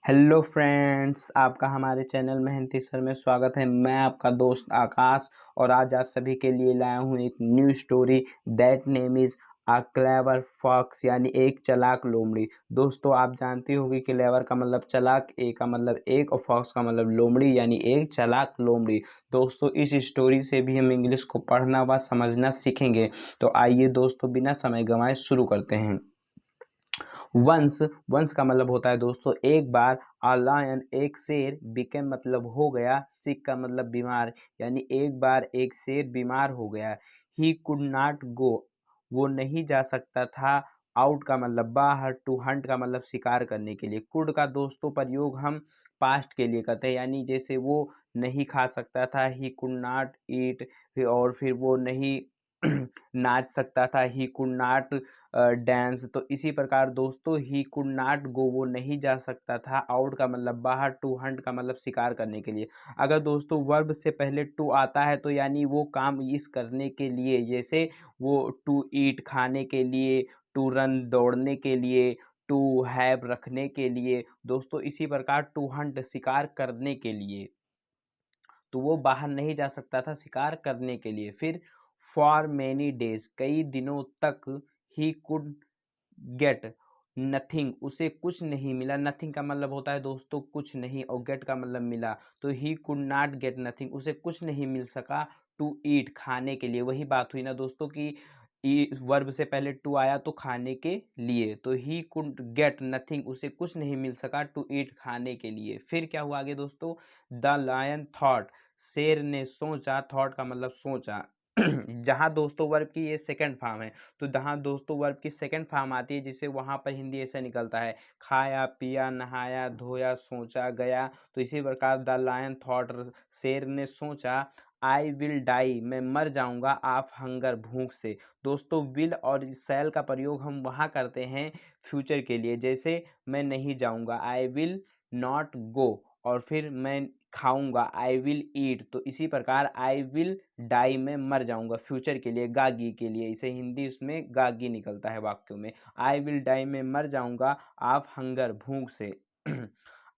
Hello friends, आपका हमारे channel मेहनती सर में स्वागत है। मैं आपका दोस्त आकाश और आज आप सभी के लिए लाया हूँ एक new story that name is a clever fox, यानी एक चालाक लोमड़ी। दोस्तों, आप जानते होंगे कि क्लेवर का मतलब चालाक, ए का मतलब एक और फॉक्स का मतलब लोमड़ी, यानी एक चालाक लोमड़ी। दोस्तों, इस स्टोरी से भी हम इंग्लिश को पढ़ना व समझना सीखेंगे। तो आइए दोस्तों, बिना समय गंवाए शुरू करते हैं। वंस वंस का मतलब होता है दोस्तों एक बार। अ लायन एक शेर। बिकेम मतलब हो गया। सिक का मतलब बीमार, यानी एक बार एक शेर बीमार हो गया। ही कुड नॉट गो, वो नहीं जा सकता था। आउट का मतलब बाहर। टू हंट का मतलब शिकार करने के लिए। कुड का दोस्तों प्रयोग हम पास्ट के लिए करते हैं, यानी जैसे वो नहीं खा सकता था, ही कुड नॉट ईट। और फिर वो नहीं नाच सकता था, ही कुड नॉट डांस। तो इसी प्रकार दोस्तों ही कुड नॉट गो, वो नहीं जा सकता था। आउट का मतलब बाहर। टू हंट का मतलब शिकार करने के लिए। अगर दोस्तों वर्ब से पहले टू आता है तो यानी वो काम इस करने के लिए, जैसे वो टू ईट खाने के लिए, टू रन दौड़ने के लिए, टू हैव रखने के लिए। दोस्तों इसी प्रकार टू हंट शिकार करने के लिए, तो वो बाहर नहीं जा सकता था शिकार करने के लिए। फिर फॉर मैनी डेज, कई दिनों तक। ही कुड गेट नथिंग, उसे कुछ नहीं मिला। नथिंग का मतलब होता है दोस्तों कुछ नहीं, और गेट का मतलब मिला। तो he could not gate nothing, उसे कुछ नहीं मिल सका। टू ईट खाने के लिए, वही बात हुई ना दोस्तों कि वर्ब से पहले टू आया तो खाने के लिए। तो ही कुड गेट नथिंग, उसे कुछ नहीं मिल सका टू ईट खाने के लिए। फिर क्या हुआ आगे दोस्तों? द लायन थॉट, शेर ने सोचा। थॉट का मतलब सोचा। जहाँ दोस्तों वर्ब की ये सेकंड फॉर्म है, तो जहाँ दोस्तों वर्ब की सेकंड फॉर्म आती है, जिसे वहाँ पर हिंदी ऐसा निकलता है खाया पिया नहाया धोया सोचा गया। तो इसी प्रकार द लायन थॉट, शेर ने सोचा। आई विल डाई, मैं मर जाऊंगा। ऑफ हंगर, भूख से। दोस्तों विल और शैल का प्रयोग हम वहाँ करते हैं फ्यूचर के लिए, जैसे मैं नहीं जाऊंगा, आई विल नॉट गो। और फिर मैं खाऊंगा, आई विल ईट। तो इसी प्रकार आई विल डाई, में मर जाऊंगा, फ्यूचर के लिए, गागी के लिए। इसे हिंदी उसमें गागी निकलता है वाक्यों में। आई विल डाई, में मर जाऊंगा। ऑफ हंगर, भूख से।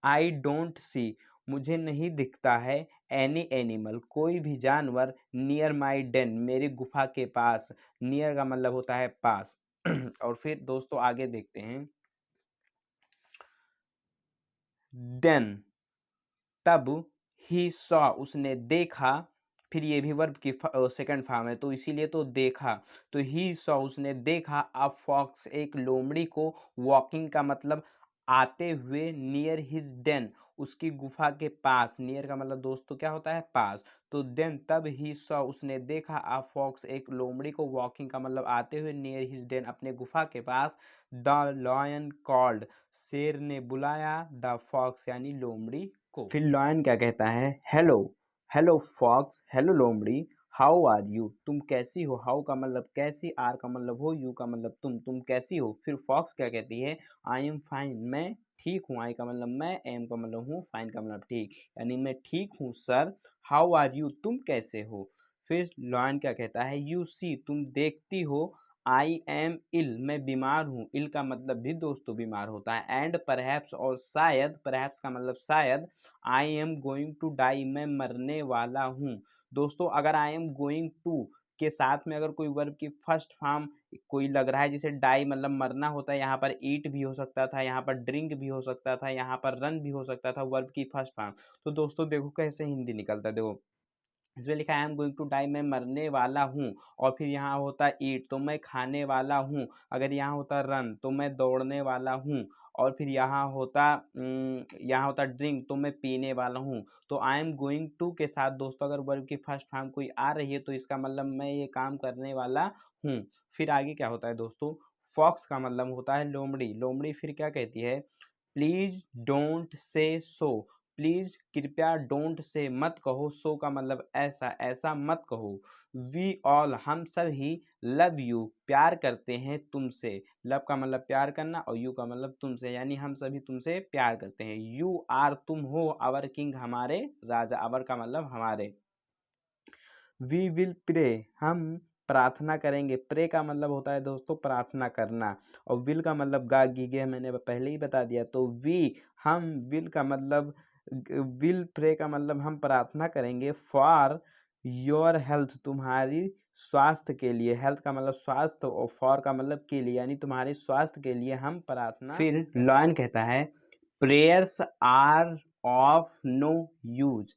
आई डोंट सी, मुझे नहीं दिखता है। एनी एनिमल, कोई भी जानवर। नियर माई डेन, मेरी गुफा के पास। नियर का मतलब होता है पास। और फिर दोस्तों आगे देखते हैं। देन, तब। ही सॉ, उसने देखा। फिर ये भी वर्ब की सेकंड फॉर्म है, तो इसीलिए तो देखा। तो ही सॉ, उसने देखा। अ फॉक्स, एक लोमड़ी को। वॉकिंग का मतलब आते हुए। नियर हिज डेन, उसकी गुफा के पास। नियर का मतलब दोस्तों क्या होता है? पास। तो देन, तब ही सॉ, उसने देखा। अ फॉक्स, एक लोमड़ी को। वॉकिंग का मतलब आते हुए। नियर हिज डेन, अपने गुफा के पास। द लॉयन कॉल्ड, शेर ने बुलाया। द फॉक्स, यानी लोमड़ी को। फिर लॉयन क्या कहता है? हेलो। हेलो फॉक्स, हेलो लोमड़ी। हाउ आर यू, तुम कैसी हो? हाउ का मतलब कैसी, आर का मतलब हो, यू का मतलब तुम कैसी हो? फिर फॉक्स क्या कहती है? आई एम फाइन, मैं ठीक हूँ। आई का मतलब मैं, एम का मतलब हूँ, फाइन का मतलब ठीक, यानी मैं ठीक हूँ सर। हाउ आर यू, तुम कैसे हो? फिर लॉयन क्या कहता है? यू सी, तुम देखती हो। आई एम इल, मैं बीमार हूँ। इल का मतलब भी दोस्तों बीमार होता है। एंड परहैप्स, और शायद। परहैप्स का मतलब शायद। I am going to die, मैं मरने वाला हूँ। दोस्तों अगर आई एम गोइंग टू के साथ में अगर कोई वर्ब की फर्स्ट फॉर्म कोई लग रहा है, जैसे डाई मतलब मरना होता है, यहाँ पर ईट भी हो सकता था, यहाँ पर ड्रिंक भी हो सकता था, यहाँ पर रन भी हो सकता था, वर्ब की फर्स्ट फॉर्म। तो दोस्तों देखो कैसे हिंदी निकलता है, देखो इसमें लिखा है I am going to die, मैं मरने वाला हूँ। और फिर यहाँ होता ईट, तो मैं खाने वाला हूँ। अगर यहाँ होता रन, तो मैं दौड़ने वाला हूँ। और फिर यहाँ होता ड्रिंक, तो मैं पीने वाला हूँ। तो आई एम गोइंग टू के साथ दोस्तों अगर वर्ब की फर्स्ट फॉर्म कोई आ रही है, तो इसका मतलब मैं ये काम करने वाला हूँ। फिर आगे क्या होता है दोस्तों? फॉक्स का मतलब होता है लोमड़ी। लोमड़ी फिर क्या कहती है? Please don't say so, please कृपया, डोंट से मत कहो, सो का मतलब ऐसा, ऐसा मत कहो। वी ऑल, हम सभी। लव यू, प्यार करते हैं तुमसे। लव का मतलब प्यार करना, और यू का मतलब तुमसे, यानी हम सभी तुमसे प्यार करते हैं। यू आर, तुम हो। आवर किंग, हमारे राजा। आवर का मतलब हमारे। वी विल प्रे, हम प्रार्थना करेंगे। प्रे का मतलब होता है दोस्तों प्रार्थना करना, और विल का मतलब गा गीगे मैंने पहले ही बता दिया। तो हम विल का मतलब विल प्रे का मतलब हम प्रार्थना करेंगे फॉर योर हेल्थ, तुम्हारी स्वास्थ्य के लिए। हेल्थ का मतलब स्वास्थ्य और फॉर का मतलब के लिए, यानी तुम्हारे स्वास्थ्य के लिए हम प्रार्थना। फिर लॉयन कहता है prayers are of no use.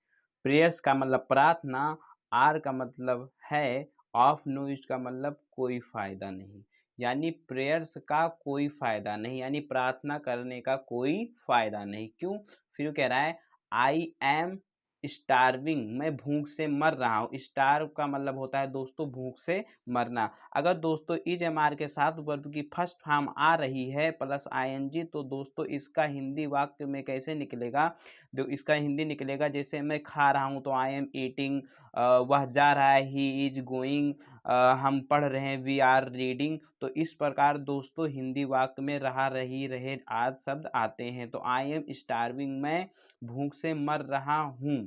Prayers का मतलब प्रार्थना, आर का मतलब है, ऑफ नो यूज का मतलब कोई फायदा नहीं, यानी प्रेयर्स का कोई फायदा नहीं, यानी प्रार्थना करने का कोई फायदा नहीं। क्यों? फिर कह रहा है आई एम स्टार्विंग, मैं भूख से मर रहा हूँ। स्टार्व का मतलब होता है दोस्तों भूख से मरना। अगर दोस्तों इज एम आर के साथ वर्ब की फर्स्ट फॉर्म आ रही है प्लस आईएनजी, तो दोस्तों इसका हिंदी वाक्य में कैसे निकलेगा? इसका हिंदी निकलेगा जैसे मैं खा रहा हूँ तो आई एम ईटिंग, वह जा रहा है ही इज गोइंग, हम पढ़ रहे हैं वी आर रीडिंग। तो इस प्रकार दोस्तों हिंदी वाक्य में रहा, रही, रहे आदि शब्द आते हैं। तो आई एम स्टार्विंग, मैं भूख से मर रहा हूँ।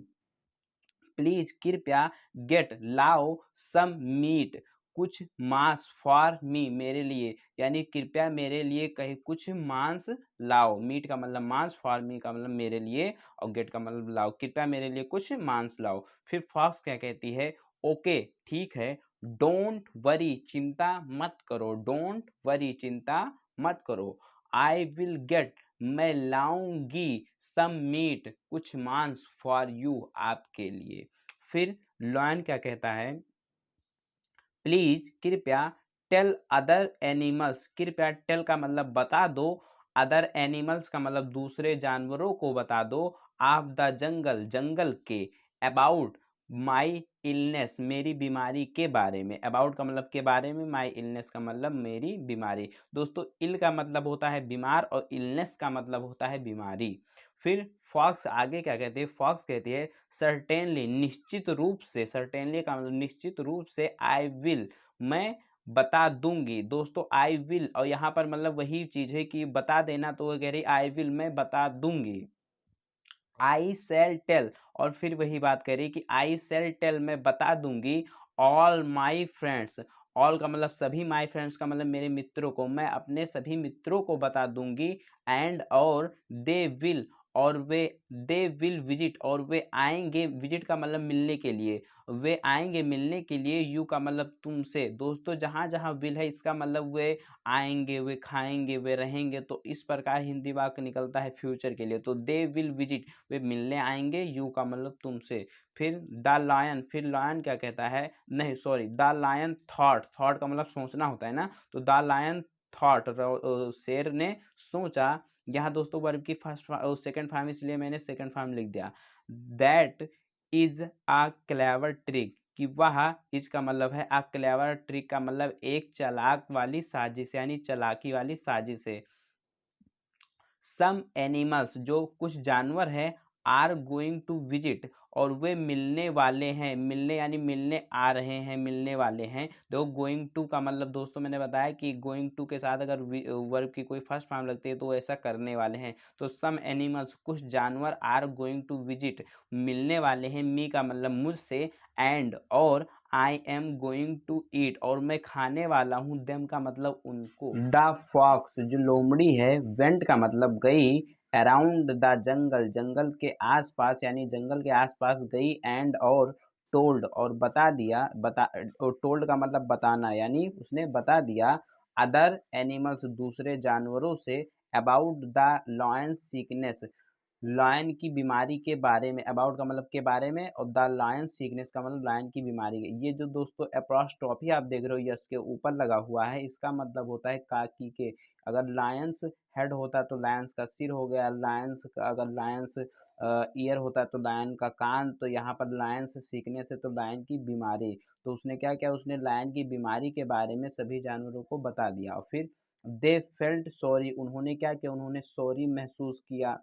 प्लीज कृपया, गेट लाओ सम मीट, कुछ मांस फॉर मी, मेरे लिए, यानी कृपया मेरे लिए कहीं कुछ मांस लाओ। मीट का मतलब मांस, फॉर मी का मतलब मेरे लिए, और गेट का मतलब लाओ, कृपया मेरे लिए कुछ मांस लाओ। फिर फॉक्स क्या कहती है? ओके ठीक है, डोंट वरी, चिंता मत करो, डोंट वरी, चिंता मत करो। आई विल गेट, मैं लाऊंगी, सम मीट, कुछ मांस, फॉर यू, आपके लिए। फिर लॉयन क्या कहता है? प्लीज कृपया, टेल अदर एनिमल्स, कृपया टेल का मतलब बता दो, अदर एनिमल्स का मतलब दूसरे जानवरों को बता दो, ऑफ द जंगल, जंगल के, अबाउट माई इलनेस, मेरी बीमारी के बारे में। अबाउट का मतलब के बारे में, माई इलनेस का मतलब मेरी बीमारी। दोस्तों इल का मतलब होता है बीमार और इलनेस का मतलब होता है बीमारी। फिर फॉक्स आगे क्या कहते हैं? फॉक्स कहती है सर्टेनली, निश्चित रूप से, सर्टेनली का मतलब निश्चित रूप से, आई विल, मैं बता दूंगी। दोस्तों आई विल, और यहाँ पर मतलब वही चीज है कि बता देना, तो वो कह रही आई विल, मैं बता दूंगी। आई सेल टेल, और फिर वही बात करी कि आई सेल टेल, मैं बता दूंगी, ऑल माई फ्रेंड्स, ऑल का मतलब सभी, माई फ्रेंड्स का मतलब मेरे मित्रों को, मैं अपने सभी मित्रों को बता दूंगी, एंड और दे विल, और वे, दे विल विजिट, और वे आएंगे, विजिट का मतलब मिलने के लिए, वे आएंगे मिलने के लिए, यू का मतलब तुमसे। दोस्तों जहाँ जहाँ विल है इसका मतलब वे आएंगे, वे खाएंगे, वे रहेंगे। तो इस प्रकार हिंदी वाक्य निकलता है फ्यूचर के लिए। तो दे विल विजिट, वे मिलने आएंगे, यू का मतलब तुमसे। फिर द लायन, फिर लायन क्या कहता है? नहीं sorry, the lion thought, thought का मतलब सोचना होता है ना, तो द लायन थॉट, शेर ने सोचा। यहाँ दोस्तों वर्ब की फर्स्ट सेकंड फॉर्म, इसलिए मैंने सेकंड फॉर्म लिख दिया। That is a clever trick, कि वह, इसका मतलब है अ क्लेवर ट्रिक का मतलब एक चालाक वाली साजिश, यानी चालाकी वाली साजिश है। सम एनिमल्स, जो कुछ जानवर हैं, आर गोइंग टू विजिट, और वे मिलने वाले हैं, मिलने यानी मिलने आ रहे हैं, मिलने वाले हैं। देखो गोइंग टू का मतलब दोस्तों मैंने बताया कि गोइंग टू के साथ अगर वर्ब की कोई फर्स्ट फॉर्म लगती है तो ऐसा करने वाले हैं। तो सम एनिमल्स, कुछ जानवर, आर गोइंग टू विजिट, मिलने वाले हैं, मी का मतलब मुझसे, एंड और I am going to eat, और मैं खाने वाला हूँ, देम का मतलब उनको। द फॉक्स, जो लोमड़ी है, वेंट का मतलब गई, अराउंड द जंगल, जंगल के आसपास, यानी जंगल के आसपास गई, एंड और टोल्ड, और बता दिया, टोल्ड का मतलब बताना, यानी उसने बता दिया, अदर एनिमल्स, दूसरे जानवरों से, about the lion sickness, lion की बीमारी के बारे में। अबाउट का मतलब के बारे में, और द लायन सीकनेस का मतलब लायन की बीमारी। ये जो दोस्तों एप्रोस्ट्रॉफी आप देख रहे हो यस के ऊपर लगा हुआ है, इसका मतलब होता है काकी के। अगर लायंस हेड होता तो लायंस का सिर हो गया, लायंस का अगर लायंस ईयर होता तो लायन का कान, तो यहाँ पर लायंस सीखने से तो लायन की बीमारी। तो उसने क्या किया? उसने लायन की बीमारी के बारे में सभी जानवरों को बता दिया। और फिर दे फेल्ट सॉरी, उन्होंने क्या किया? उन्होंने सॉरी महसूस किया,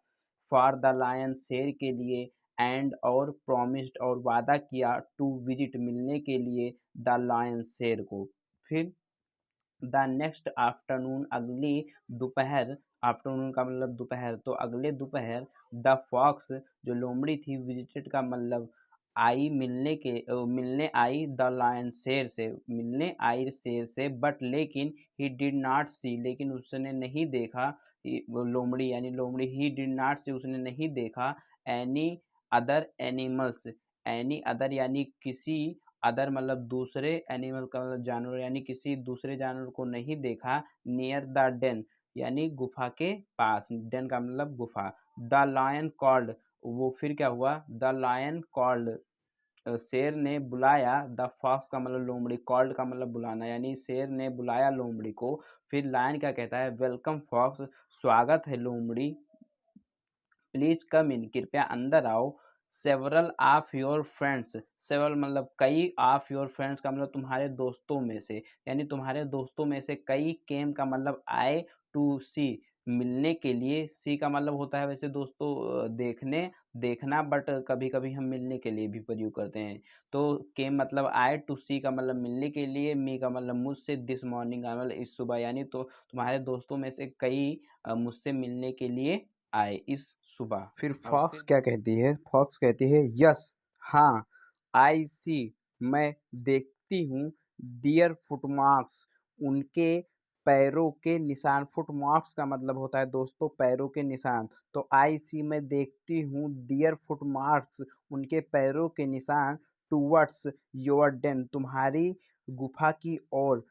फॉर द लायन, शेर के लिए, एंड और प्रॉमिस्ड, और वादा किया, टू विजिट, मिलने के लिए, द लायन, शेर को। फिर द नेक्स्ट आफ्टरनून, अगली दोपहर, आफ्टरनून का मतलब दोपहर, तो अगले दोपहर, द फॉक्स, जो लोमड़ी थी, विजिटेड का मतलब मिलने आई द लायन शेर से, मिलने आई शेर से, बट लेकिन ही डिड नॉट सी, लेकिन उसने नहीं देखा, वो लोमड़ी यानी लोमड़ी, ही डिड नॉट सी, उसने नहीं देखा, any other animals, any other यानी किसी, अदर मतलब दूसरे, एनिमल का मतलब जानवर यानी किसी दूसरे जानवर को नहीं देखा, नियर द डेन यानी गुफा के पास, डेन का मतलब गुफा, द लायन कॉल्ड, वो फिर क्या हुआ, द लायन कॉल्ड, शेर ने बुलाया, द फॉक्स का मतलब लोमड़ी, कॉल्ड का मतलब बुलाना, यानी शेर ने बुलाया लोमड़ी को। फिर लायन क्या कहता है, वेलकम फॉक्स, स्वागत है लोमड़ी, प्लीज कम इन, कृपया अंदर आओ, several of your friends, several मतलब कई, ऑफ योर फ्रेंड्स का मतलब तुम्हारे दोस्तों में से, यानी तुम्हारे दोस्तों में से कई, केम का मतलब आए, टू सी मिलने के लिए, सी का मतलब होता है वैसे दोस्तों देखने, देखना, बट कभी कभी हम मिलने के लिए भी प्रयोग करते हैं। तो केम मतलब आए, टू सी का मतलब मिलने के लिए, मी का मतलब मुझसे, दिस मॉर्निंग का मतलब इस सुबह, यानी तो तुम्हारे दोस्तों में से कई मुझसे मिलने के लिए आए इस सुबह। फिर और फॉक्स फिर क्या कहती है, फॉक्स कहती है यस, हाँ, आई सी, मैं देखती हूँ, डियर फुटमार्क्स, उनके पैरों के निशान, फुटमार्क्स का मतलब होता है दोस्तों पैरों के निशान, तो आई सी मैं देखती हूँ, डियर फुटमार्क्स, उनके पैरों के निशान, टूवर्ड्स योर डेन, तुम्हारी गुफा की ओर,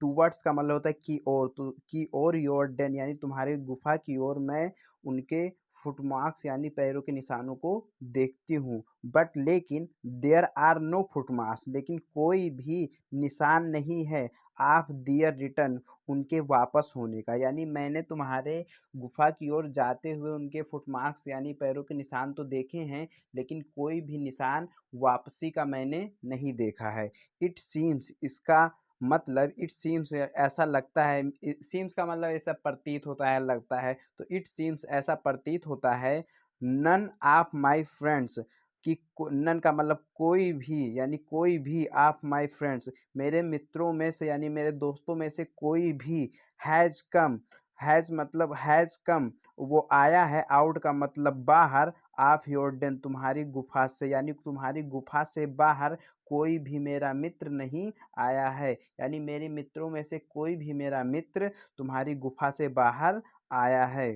टूवर्ड्स का मतलब होता है की ओर, तो की ओर योर डेन यानी तुम्हारी गुफा की ओर मैं उनके फुटमार्क्स यानी पैरों के निशानों को देखती हूँ, बट लेकिन देयर आर नो फुटमार्क्स, लेकिन कोई भी निशान नहीं है, ऑफ दियर रिटर्न, उनके वापस होने का, यानी मैंने तुम्हारे गुफा की ओर जाते हुए उनके फुटमार्क्स यानी पैरों के निशान तो देखे हैं, लेकिन कोई भी निशान वापसी का मैंने नहीं देखा है। इट सीम्स, इसका मतलब इट सीम्स ऐसा लगता है, सीम्स का मतलब ऐसा प्रतीत होता है, लगता है, तो इट सीम्स ऐसा प्रतीत होता है, नन ऑफ माई फ्रेंड्स, कि नन का मतलब कोई भी, यानी कोई भी, ऑफ माई फ्रेंड्स मेरे मित्रों में से यानी मेरे दोस्तों में से कोई भी, हैज़ कम, हैज़ मतलब हैज़ कम, वो आया है, आउट का मतलब बाहर, ऑफ योर डेन तुम्हारी गुफा से, यानी तुम्हारी गुफा से बाहर कोई भी मेरा मित्र नहीं आया है, यानी मेरे मित्रों में से कोई भी मेरा मित्र तुम्हारी गुफा से बाहर आया है,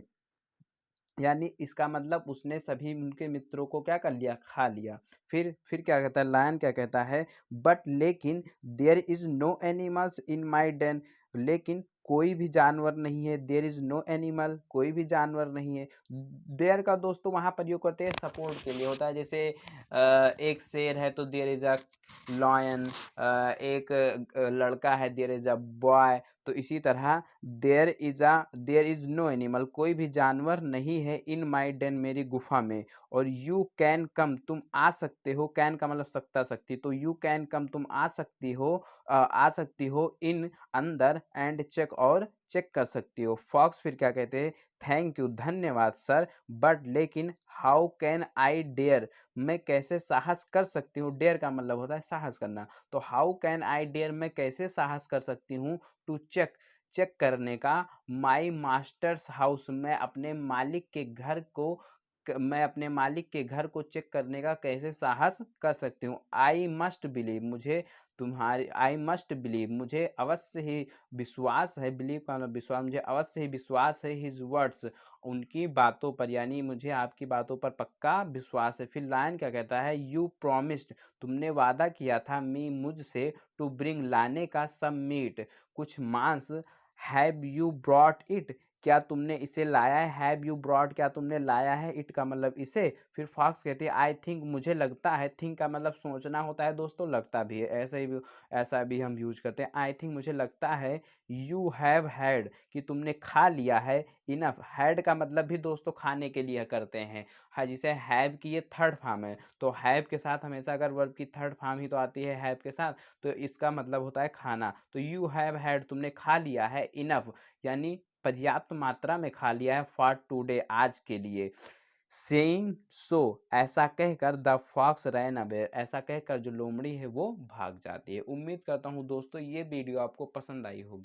यानी इसका मतलब उसने सभी उनके मित्रों को क्या कर लिया, खा लिया। फिर क्या कहता है, लायन क्या कहता है, बट लेकिन there is no animals in my den, लेकिन कोई भी जानवर नहीं है, देयर इज नो एनिमल, कोई भी जानवर नहीं है, देयर का दोस्तों वहाँ प्रयोग करते हैं सपोर्ट के लिए, होता है जैसे एक शेर है तो देयर इज अ लॉयन, एक लड़का है, देयर इज अ बॉय, तो इसी तरह देयर इज नो एनिमल, कोई भी जानवर नहीं है, इन माई डेन मेरी गुफा में, और यू कैन कम, तुम आ सकते हो, कैन का मतलब सकता शक्ति, तो यू कैन कम तुम आ सकती हो, आ सकती हो, इन अंदर, एंड चेक और चेक कर सकती हो। फॉक्स फिर क्या कहते हैं, थैंक यू धन्यवाद सर, बट लेकिन हाउ कैन आई डेयर, मैं कैसे साहस कर सकती हूँ, डेयर का मतलब होता है साहस करना, तो हाउ कैन आई डेयर मैं कैसे साहस कर सकती हूँ, टू चेक, चेक करने का, माई मास्टर्स हाउस, मैं अपने मालिक के घर को चेक करने का कैसे साहस कर सकती हूँ, आई मस्ट बिलीव, मुझे तुम्हारी, आई मस्ट बिलीव, मुझे अवश्य ही विश्वास है, बिलीव का मतलब विश्वास, मुझे अवश्य ही विश्वास है, हिज वर्ड्स, उनकी बातों पर, यानी मुझे आपकी बातों पर पक्का विश्वास है। फिर लायन क्या कहता है, यू प्रॉमिस्ड, तुमने वादा किया था, मी मुझसे, टू ब्रिंग लाने का, सम मीट कुछ मांस, हैव यू ब्रॉट इट, क्या तुमने इसे लाया है, हैव यू ब्रॉट क्या तुमने लाया है, इट का मतलब इसे। फिर फॉक्स कहती है आई थिंक, मुझे लगता है, थिंक का मतलब सोचना होता है दोस्तों, लगता भी है, ऐसा भी हम यूज करते हैं, आई थिंक मुझे लगता है, यू हैव हैड कि तुमने खा लिया है, इनफ, हैड का मतलब भी दोस्तों खाने के लिए करते हैं, हाँ, जिसे हैव की ये थर्ड फॉर्म है, तो हैव के साथ हमेशा अगर वर्ब की थर्ड फॉर्म ही तो आती है हैव के साथ, तो इसका मतलब होता है खाना, तो यू हैव हैड तुमने खा लिया है, इनफ यानी पर्याप्त मात्रा में खा लिया है, फॉर टुडे आज के लिए, सेइंग सो ऐसा कहकर, द फॉक्स रैन अवे, ऐसा कहकर जो लोमड़ी है वो भाग जाती है। उम्मीद करता हूँ दोस्तों ये वीडियो आपको पसंद आई होगी।